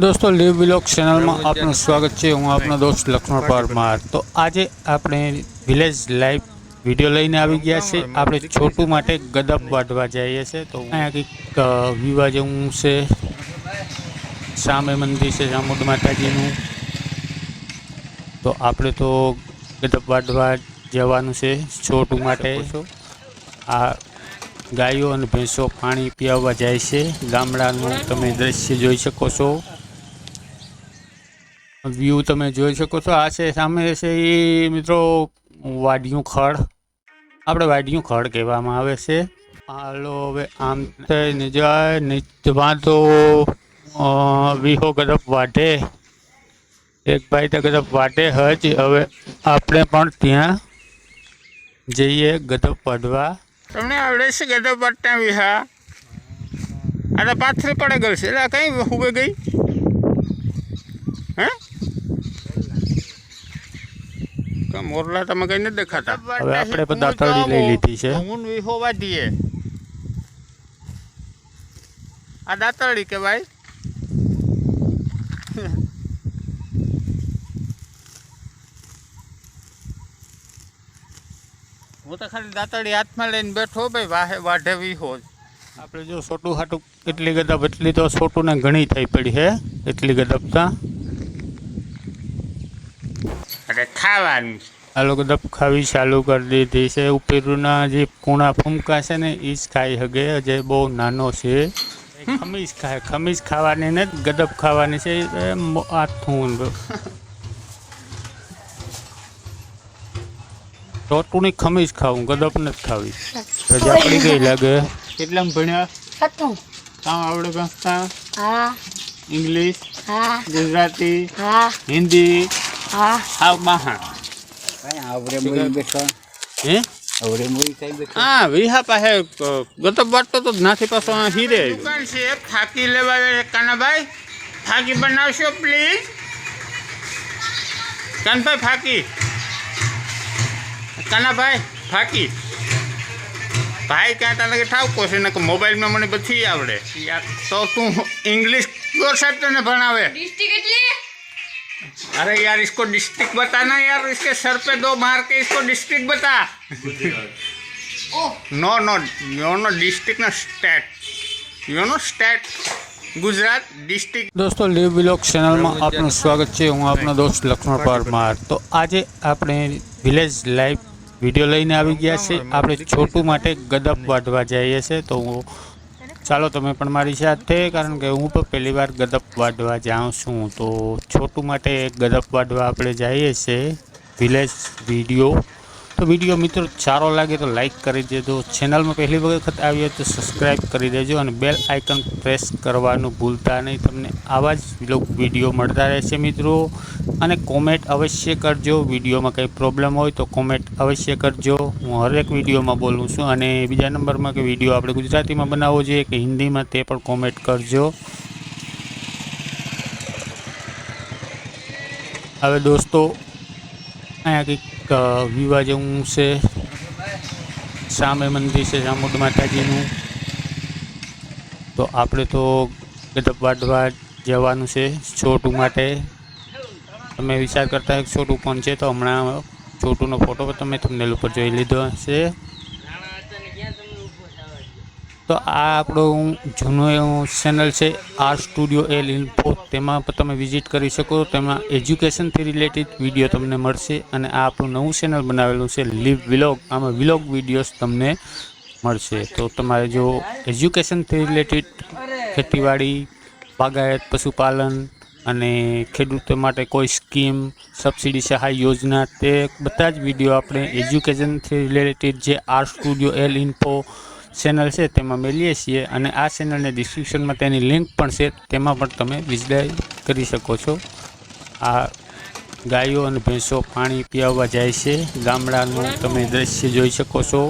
दोस्तों live vlog channel में आपનું સ્વાગત છે। હું આપનો દોસ્ત લક્ષ્મણ પરમાર। તો આજે આપણે વિલેજ લાઈવ વિડીયો લઈને આવી ગયા છે। આપણે છોટું માટે ગદપ વાઢવા જઈએ છીએ। તો અહીંયા કંઈક વિવાહ જેવું છે, સામે મંદિર છે ચામુંડ માતાજીનું। તો આપણે તો ગદપ વાઢવા જવાનું છે છોટું માટે। આ ગાયો અને ભેંસો પાણી પીવવા જાય છે। ગામડાનું તમે દ્રશ્ય જોઈ શકો છો, વ્યૂ તમે જોઈ શકો છો। આ છે સામે છે એ મિત્રો વાડિયું ખડ, આપણે વાડિયું ખડ કહેવામાં આવે છે। હાલો હવે આમ થઈને જાય નીચમાં તો વીહો ગદપ વાઢે, એક ભાઈ તો ગદપ વાઢે હજ। હવે આપણે પણ ત્યાં જઈએ ગદપ વાઢવા। તમને આવડે છે ગદપ વાઢતા વિહા? આ તો પાથરી પડે ગઈ છે એટલે કઈ ઉભે ગઈ હે? મોરલા તમે કઈ નથી દેખાતા। હવે આપણે બધા તળી લઈ લીધી છે। હું વિહો વાઢીએ, આ દાતરડી કહેવાય। હું તો ખાલી દાતરડી હાથમાં લઈને બેઠો ભાઈ, વાહે વાઢે વિહો જ। આપણે જો છોટું હાટું એટલી ગદપ, એટલી તો છોટું ને ઘણી થઈ પડી છે એટલી ગદપતા। અરે ખાવાનું આ ગદપ ખાવી ચાલુ કરી દીધી છે। ઉપરના જે કૂણા ફૂમકા છે ને એ જ ખાઈ શકે, જે બહુ નાનો છે। ખમીજ ખાય, ખમીજ ખાવાની ને ગદપ ખાવાની છે। આથું છોટુંની ખમીજ ખાવું, ગદપ નથી ખાવી। રજા પડી ગઈ લાગે। કેટલામ ભણ્યા? છઠ્ઠું। કામ આવડે ભાષા? હા ઇંગ્લિશ, હા ગુજરાતી, હા હિન્દી, હા હાવ મહા હે? હા વિહા પાસે ગતબ વાટતો તો નાથી પાછો હીરે દુકાન છે। ફાકી લેવા કાનાભાઈ, ફાકી બનાવશો પ્લીઝ? કાનભાઈ ફાકી, કાનાભાઈ ફાકી ભાઈ ક્યાં તને કે ઠાવકો છે ને કે મોબાઈલમાં મને બધી આવડે યાર। તો તું इंग्लिश क्यों साहब तने भणावे? डिस्ट्रिक्ट એટલે? अरे यार इसको डिस्ट्रिक्ट बताना यार, इसके सर पे दो मार के इसको डिस्ट्रिक्ट बता। No no you know district ना state, you know state Gujarat district. दोस्तों लिव व्लॉग चैनल में आपનું સ્વાગત છે। હું આપનો દોસ્ત લક્ષ્મણ પરમાર। તો આજે આપણે વિલેજ લાઈવ વિડીયો લઈને આવી ગયા છે। આપણે છોટું માટે ગદપ વાઢવા જઈએ છીએ। તો ચાલો તમે પણ મારી સાથે, કારણ કે હું પણ પહેલી વાર ગદપ વાઢવા જાઉં છું। તો છોટું માટે ગદપ વાઢવા આપણે જઈએ છીએ વિલેજ વિડીયો। તો વિડીયો મિત્રો સારો લાગે તો લાઈક કરી દેજો, ચેનલમાં પહેલી વખત આવી તો સબસ્ક્રાઈબ કરી દેજો અને બેલ આઇકન પ્રેસ કરવાનું ભૂલતા નહીં। તમને આવા જ વિડીયો મળતા રહેશે મિત્રો। અને કોમેન્ટ અવશ્ય કરજો, વિડીયોમાં કંઈ પ્રોબ્લેમ હોય તો કોમેન્ટ અવશ્ય કરજો। હું હરેક વિડીયોમાં બોલું છું। અને બીજા નંબરમાં કે વિડીયો આપણે ગુજરાતીમાં બનાવવો જોઈએ કે હિન્દીમાં, તે પણ કોમેન્ટ કરજો। હવે દોસ્તો અહીંયા કંઈક વિવાહ જેવું છે, સામે મંદિર છે ચામુંડ માતાજીનું। તો આપણે તો ગદપ વાઢવા જવાનું છે છોટું માટે। તમે વિચાર કરતા હોય છોટું કોણ છે, તો હમણાં છોટુનો ફોટો તમે થંબનેલ ઉપર જોઈ લીધો હશે। તો આ આપણું જૂનું એવું ચેનલ છે આર સ્ટુડિયો એલ ઇન્ફો, તેમાં પણ તમે વિઝિટ કરી શકો। તેમાં એજ્યુકેશનથી રિલેટેડ વિડીયો તમને મળશે। અને આ આપણું નવું ચેનલ બનાવેલું છે લીવ વ્લોગ, આમાં વ્લોગ વિડીયોઝ તમને મળશે। તો તમારે જો એજ્યુકેશનથી રિલેટેડ ખેતીવાડી, બાગાયત, પશુપાલન અને ખેડૂતો માટે કોઈ સ્કીમ, સબસિડી સહાય યોજના, તે બધા જ વિડીયો આપણે એજ્યુકેશનથી રિલેટેડ જે R studio L info channel છે તેમાં મેળવીએ છીએ। અને આ ચેનલને ડિસ્ક્રિપ્શનમાં તેની લિંક પણ છે, તેમાં પણ તમે વિઝિટ કરી શકો છો। આ ગાયો અને ભેંસો પાણી પીવવા જાય છે। ગામડાનું તમે દ્રશ્ય જોઈ શકો છો।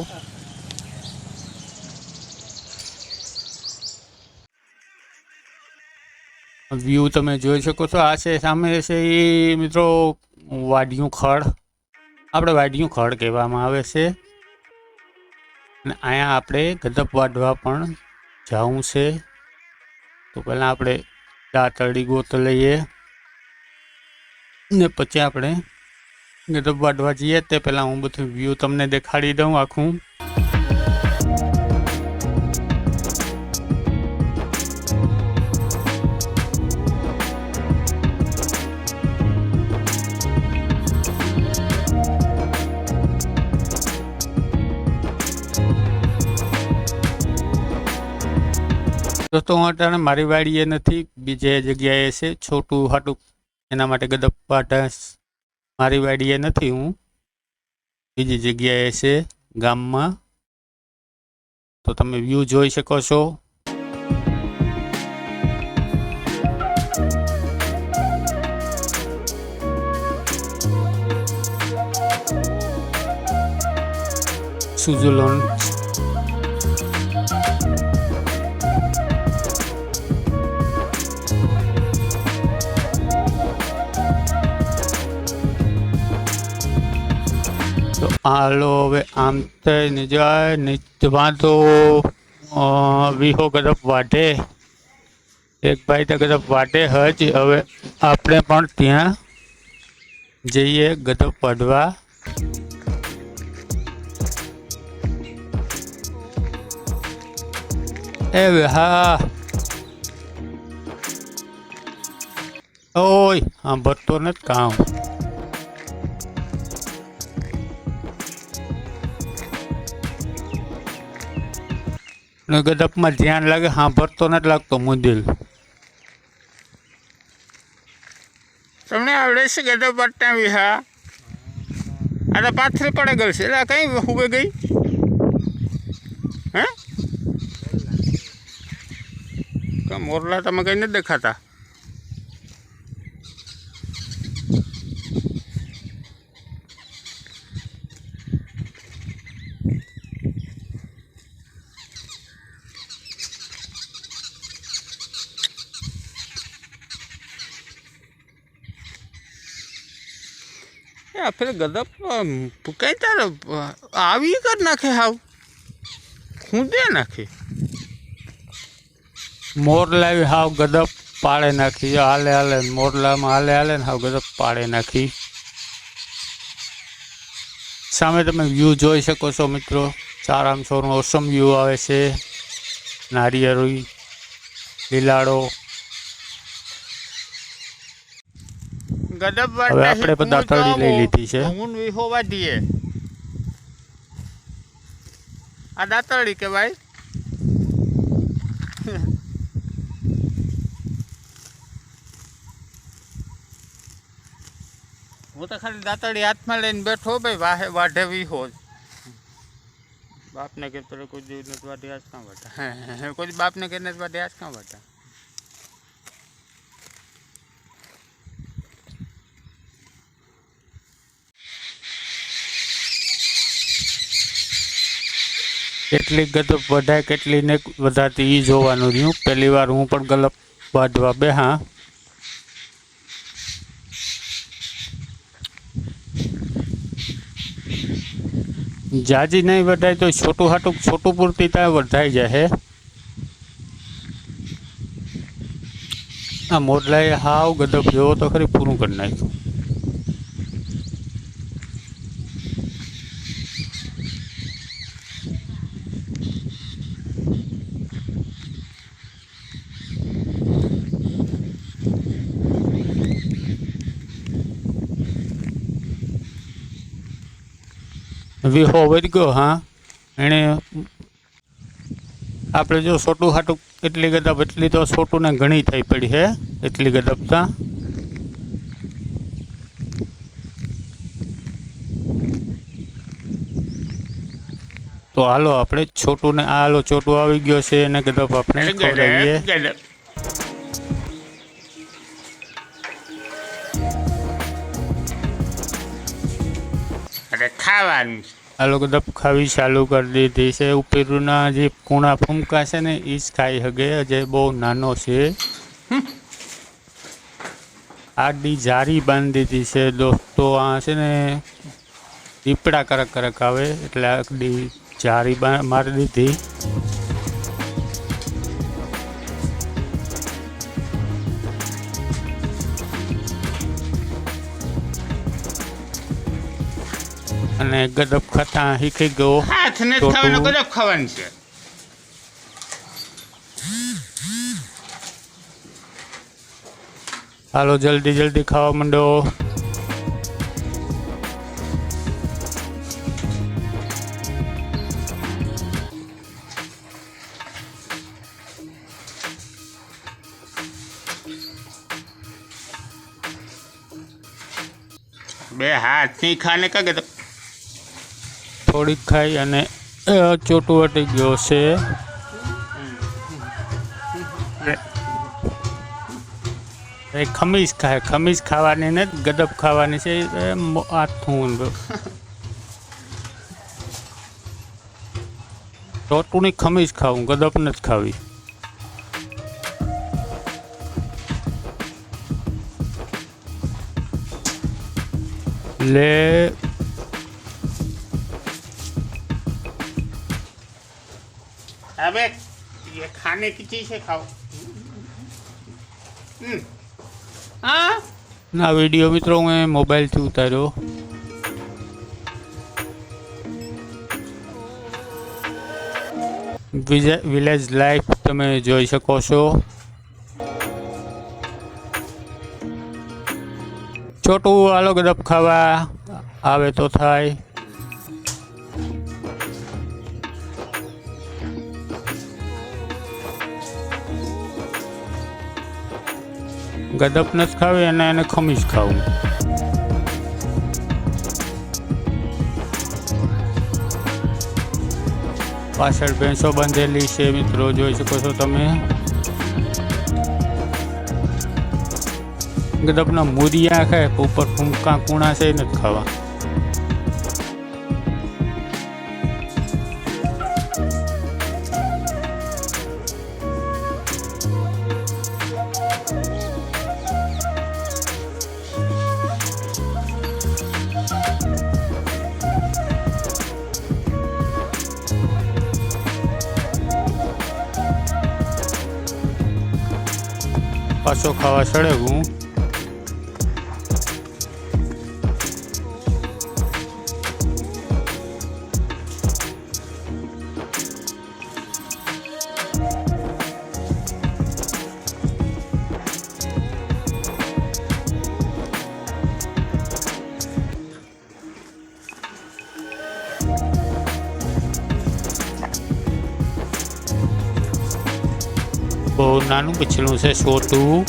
વ્યૂ તમે જોઈ શકો છો। આ છે સામે છે એ મિત્રો વાડિયું ખડ, આપણે વાડિયું ખડ કહેવામાં આવે છે। અને અહીંયા આપણે ગદપ વાઢવા પણ જવું છે। તો પહેલાં આપણે દાતરડી ગોત લઈએ ને પછી આપણે ગદપ વાઢવા જઈએ તે પહેલાં હું બધું વ્યૂ તમને દેખાડી દઉં આખું. દોસ્તો હું અત્યારે મારી વાડીએ નથી, બીજે જગ્યાએ છે છોટું હાટું, એના માટે ગદપ વાઢા મારી વાડીએ નથી, હું બીજી જગ્યાએ છે ગામમાં. તો તમે વ્યૂ જોઈ શકો છો. સુઝલોન હાલો હવે આમ થઈને જાય નીચમાં તો વીહો ગદપ વાઢે, એક ભાઈ તો ગદપ વાઢે હજ. હવે આપણે પણ ત્યાં જઈએ ગદપ વાઢવા. એ હા ઓય સાંભળતો નથી કામ. ગદપમાં ધ્યાન લાગે, સાંભળતો નથી લાગતો મુદિલ. તમને આવડે છે ગદપ વાટતા વિહા? આ તો પાથરી પડે ગઈ છે. એટલે કઈ ઉભે ગઈ? હે મોરલા તમે કઈ નથી દેખાતા? फिर गदप कई तार आवी कर नाखे, हाव खूंदे नाखे. મોરલા હાવ ગદપ પાડે નાખી. હાલે હાલે મોરલામાં હાલે હાલે ને હાવ ગદપ પાડે નાખી. સામે તમે વ્યૂ જોઈ શકો છો મિત્રો. સારામાં સારું ઓસમ વ્યૂ આવે છે. નારિયેળી, લીલાડો. ગદપ હવે આપણે બધા તળી લઈ લીધી છે. હું વિહો વાઢીએ. આ દાતરડી કહેવાય. હું તો ખાલી દાતરડી હાથમાં લઈને બેઠો ભાઈ. વાહે વાઢે વિહો જ. બાપને કે કોઈ જીવ નથી વાઢી આજ કાં વાઢા? કોઈ બાપને કે નથી વાઢી આજ કાં વાઢા? કેટલી ગદપ વઢાય કેટલી ને વધારતી એ જોવાનું રહ્યું. પહેલી વાર હું પણ ગદપ વાઢવા બેહા. જાજી નહીં વઢાય તો છોટું હાટું છોટું પૂરતી ત્યાં વઢાઈ જાય. આ મોરલાએ હાવ ગદપ જેવો તો ખરી પૂરું કરી નાખ્યું. વીહો વધી ગયો. હા એણે આપણે જો છોટું હાટું એટલી ગદપ એટલી તો છોટું ને ઘણી થઈ પડી છે. એટલી ગદપતા તો હાલો આપણે છોટું ને હાલો છોટું આવી ગયો છે એને ગદપ આપણે ખવડાવીએ. ખાવાનું આ લોકો ગદપ ખાવી ચાલુ કરી દીધી છે. ઉપરના જે કૂણા ફૂમકા છે ને એ જ ખાઈ શકે. જે બહુ નાનો છે. આડી જારી બાંધી દીધી છે દોસ્તો. આ છે ને દીપડા કરક કરક આવે એટલે આડી જારી મારી દીધી. અને ગદપ ખાતા શીખી ગયો. હાથ ને ખાવાનો ગદપ ખાવાનું છે. હાલો જલ્દી જલ્દી ખાવા માંડો. બે હાથ થી ખાને કા ગદપ. થોડીક ખાઈ અને ચોટું વટી ગયો છે. એ ખમીસ ખાય. ખમીસ ખાવાની ને ગદપ ખાવાની છે. આથું ચોટુની ખમીસ ખાવું, ગદપ નથી ખાવી. લે अबे ये खाने की चीज है, खाओ. हाँ ના વિડીયો મિત્રો મેં મોબાઈલથી ઉતાર્યો. વિલેજ લાઈફ તમે જોઈ શકો છો. છોટું હાલો ગદપ ખાવા આવે તો થાય. ગદપ નથી ખાવી અને એને ખમીસ ખાવું. પાછળ ભેંસો બાંધેલી છે મિત્રો, જોઈ શકો છો તમે. ગદપના મૂરિયા ખાય, ઉપર ફૂંકા કૂણા છે એ નથી ખાવા. પાછો ખાવા ચડેવું. બહુ નાનું પછીનું છે છોટું.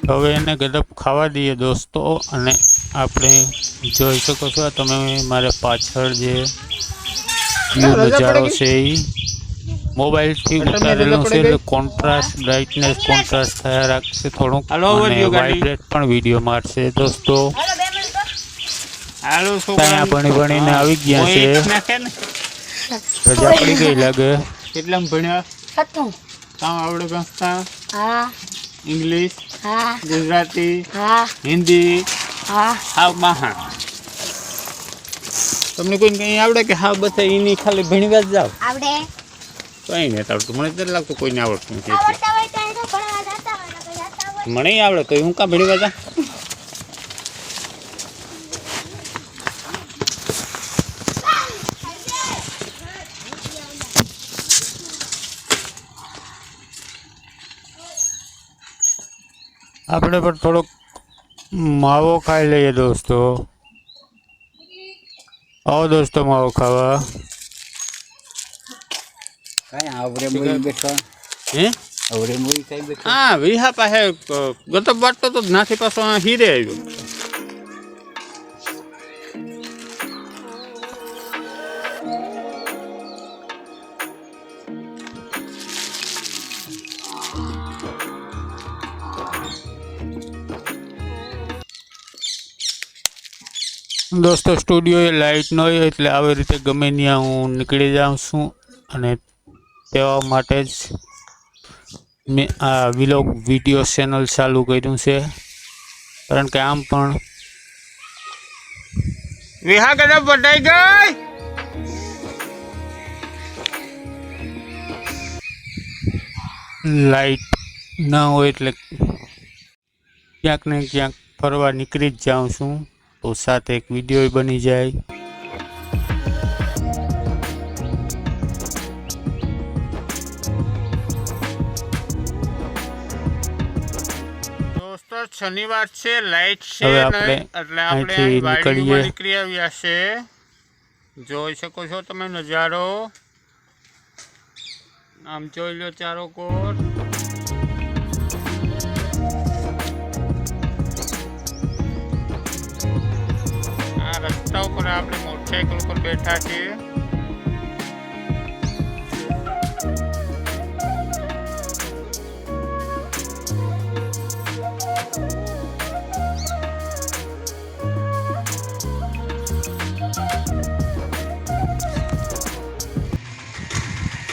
હવે એને ગદપ ખાવા દઈએ દોસ્તો. અને આપણે જોઈ શકો છો તમે મારે પાછળ જે નજારો છે એ મોબાઈલથી ઉતારેલો છે, એટલે કોન્ટ્રાસ્ટ બ્રાઇટનેસ કોન્ટ્રાસ્ટ થયા રાખશે થોડુંક, અને વાઇબ્રેટ પણ વિડીયો મારશે દોસ્તો. ત્યાં ભણીને આવી ગયા છે. રજા પડી ગઈ લાગે. કેટલામ ભણ્યા? છઠ્ઠું. કામ આવડે ભાષા? હા. इंग्लिश, हाँ, गुजराती, हाँ, हिंदी, हाँ, हाव महा. તમને કોઈ કઈ આવડે કે હાવ બસ એની ખાલી ભણવા જ જાવ? આવડે. કઈ નહીં આવડતું. મને તો લાગતું કોઈને આવડતું નથી. આવડતા હોય તો એને ભણવા જતા હોય ને જતા હોય. મને આવડે તો હું કાં ભણવા જા? આપણે પણ થોડોક માવો ખાઈ લઈએ દોસ્તો. આવો દોસ્તો માવો ખાવા. કાંઈ આવરે મોઈ બેઠા. હે આવરે મોઈ કાંઈ બેઠા. હા વિહા પાસે ગતબ વાટતો તો નાથી પાછો હીરે આવ્યો. દોસ્તો સ્ટુડિયોએ લાઇટ ન હોય એટલે આવી રીતે ગમે ત્યાં હું નીકળી જાઉં છું અને તેવા માટે જ મેં આ વિલોગ વિડીયો ચેનલ ચાલુ કર્યું છે, કારણ કે આમ પણ વિહા ગદબ વટાઈ ગઈ. લાઇટ ના હોય એટલે ક્યાંક ને ક્યાંક ફરવા નીકળી જ જાઉં છું, તો સાથે એક વિડીયો બની જાય. દોસ્તો શનિવાર છે, લાઈટ છે હવે નહીં, આપણે એટલે આપણે અહીંથી વાડીમાં નીકળીએ. નીકળી આવ્યા છે. જોઈ શકો છો તમે નજારો, આમ જોઈ લો ચારો કોર. આ રસ્તા ઉપર આપણે મોટરસાઇકલ ઉપર બેઠા છીએ.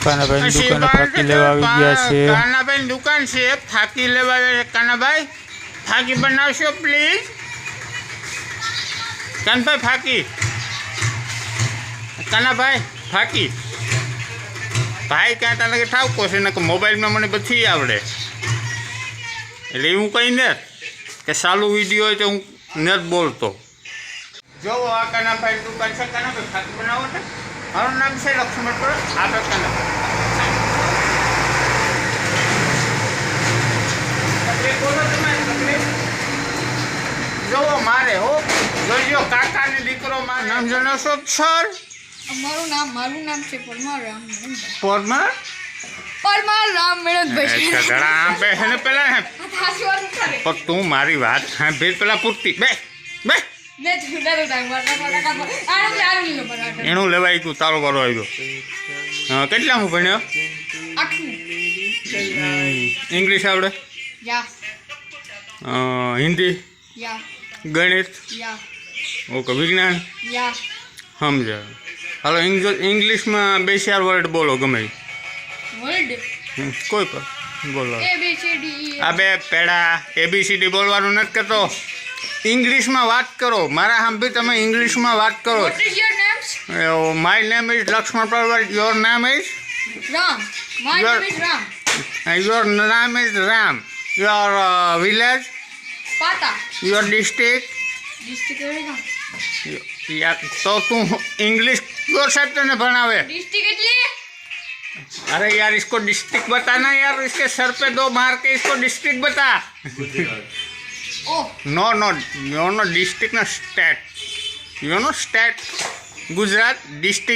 કાનાભાઈ દુકાને ફાકી લેવા આવી ગયા છે. કાનાભાઈ દુકાન છે, ફાકી લેવા આવ્યા છે. કાનાભાઈ ફાકી બનાવશો પ્લીઝ? કાનભાઈ ફાકી, કાનાભાઈ ફાકી. ભાઈ ક્યાં ત્યાં લગે ઠાવકો છે ને મોબાઈલમાં મને બધી આવડે, એટલે હું કંઈ ને કે સાલું વિડીયો હોય તો હું નથી બોલતો. જો આ કાનાભાઈ દુકાન છે, કાનાભાઈ ફાકી બનાવો ને. મારું નામ છે લક્ષ્મણ પર, આપણે કાનાભાઈ. જોવો મારે હો, જોજો કાકાની દીકરો. મારું નામ જણાવશો સર? મારું નામ છે પરમાર રામ મેણતભાઈ. પરમાર મેણતભાઈ. ઘણા આપે છે ને પેલા હે. હાચી વાત કરે. પણ તું મારી વાત સાંભળ પેલા પૂરતી. બે બે ને છૂટા તો ટાઈમ મારતા એનું લેવાય તું તારો વારો આવ્યો. હા, કેટલામાં ભણ્યો? આખું ઇંગ્લિશ આવડે? યા હિન્દી, યા ગણિત, યા ઓકે, વિજ્ઞાન યા સમજાય. હાલો ઇંગ્લિશમાં 2-4 વર્ડ બોલો ગમે ઈ. વર્ડ કોઈ પણ બોલો. A B C D E આ બે પેડા ABCD બોલવાનું નથી કરતો, ઇંગ્લિશમાં વાત કરો. મારા સાંભળી તમે ઇંગ્લિશમાં વાત કરો. What is your names? My name is Laxman Parmar. Your નામ is? Ram. My Your- name is Ram. Your નામ is Ram. Your village, Pata. Your district. District area. યાર તો તું इंग्लिश क्यों साहब तने भणावे? District એટલે अरे यार इसको डिस्ट्रिक्ट बताना यार, इसके सर पे 2 मार के इसको डिस्ट्रिक्ट बता. ઓ नो नो यो नो डिस्ट्रिक्ट ना state. You know state Gujarat district.